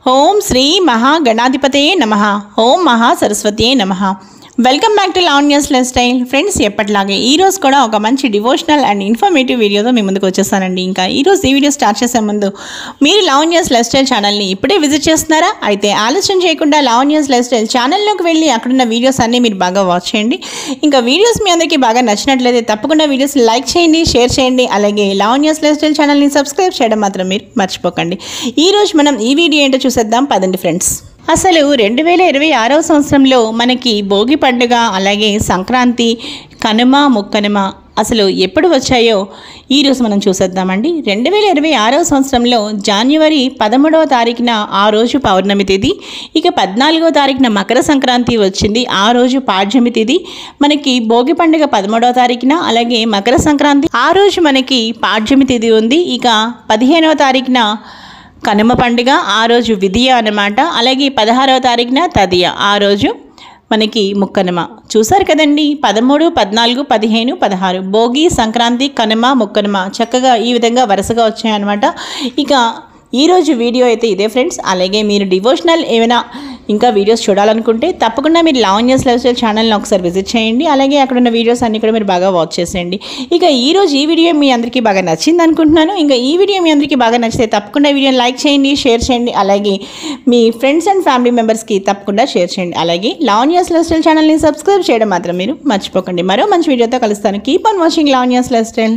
ఓం శ్రీ మహాగణాధిపతయే నమః. ఓం మహాసరస్వతియే నమః. Welcome back to Lavanya's life style. Friends, ఎప్పటిలాగే ఈరోజు కూడా ఒక మంచి డివోషనల్ అండ్ ఇన్ఫర్మేటివ్ వీడియోతో మీ ముందుకు వచ్చేస్తానండి. ఇంకా ఈరోజు ఈ వీడియో స్టార్ట్ చేసే ముందు మీరు లావణ్యాస్ లైఫ్ స్టైల్ ఛానల్ని ఇప్పుడే విజిట్ చేస్తున్నారా? అయితే ఆలస్యం చేయకుండా లావణ్యాస్ లైఫ్ స్టైల్ ఛానల్లోకి వెళ్ళి అక్కడున్న వీడియోస్ అన్నీ మీరు బాగా వాచ్ చేయండి. ఇంకా వీడియోస్ మీ అందరికీ బాగా నచ్చినట్లయితే తప్పకుండా వీడియోస్ లైక్ చేయండి, షేర్ చేయండి. అలాగే లావణ్యాస్ లైఫ్ స్టైల్ ఛానల్ని సబ్స్క్రైబ్ చేయడం మాత్రం మీరు మర్చిపోకండి. ఈరోజు మనం ఈ వీడియో ఏంటో చూసేద్దాం పదండి ఫ్రెండ్స్. అసలు 2026వ సంవత్సరంలో మనకి భోగి పండుగ, అలాగే సంక్రాంతి, కనుమ, ముక్కనుమ అసలు ఎప్పుడు వచ్చాయో ఈరోజు మనం చూసేద్దామండి. 2026వ సంవత్సరంలో జనవరి 13వ తారీఖున ఆ రోజు పౌర్ణమి తేదీ, ఇక 14వ తారీఖున మకర సంక్రాంతి వచ్చింది, ఆ రోజు పాడ్యమి తేదీ. మనకి భోగి పండుగ 13వ తారీఖున, అలాగే మకర సంక్రాంతి ఆ రోజు మనకి పాడ్యమి తేదీ ఉంది. ఇక 15వ తారీఖున కనుమ పండుగ, ఆ రోజు విధియ అన్నమాట. అలాగే 16వ తారీఖున తదియ, ఆ రోజు మనకి ముక్కనుమ. చూసారు కదండి, 13, 14, 15, 16 భోగి, సంక్రాంతి, కనుమ, ముక్కనుమ చక్కగా ఈ విధంగా వరుసగా వచ్చాయన్నమాట. ఇక ఈరోజు వీడియో అయితే ఇదే ఫ్రెండ్స్. అలాగే మీరు డివోషనల్ ఏమైనా ఇంకా వీడియోస్ చూడాలనుకుంటే తప్పకుండా మీరు లావణ్యాస్ లైఫ్ స్టైల్ ఛానల్ని ఒకసారి విజిట్ చేయండి. అలాగే అక్కడ ఉన్న వీడియోస్ అన్నీ కూడా మీరు బాగా వాచ్ చేసేయండి. ఇక ఈరోజు ఈ వీడియో మీ అందరికీ బాగా నచ్చింది అనుకుంటున్నాను. ఇంకా ఈ వీడియో మీ అందరికీ బాగా నచ్చితే తప్పకుండా వీడియోని లైక్ చేయండి, షేర్ చేయండి. అలాగే మీ ఫ్రెండ్స్ అండ్ ఫ్యామిలీ మెంబర్స్కి తప్పకుండా షేర్ చేయండి. అలాగే లావణ్యాస్ లైఫ్ స్టైల్ ఛానల్ని సబ్స్క్రైబ్ చేయడం మాత్రం మీరు మర్చిపోకండి. మరో మంచి వీడియోతో కలుస్తాను. Keep on watching Lavanya's life style.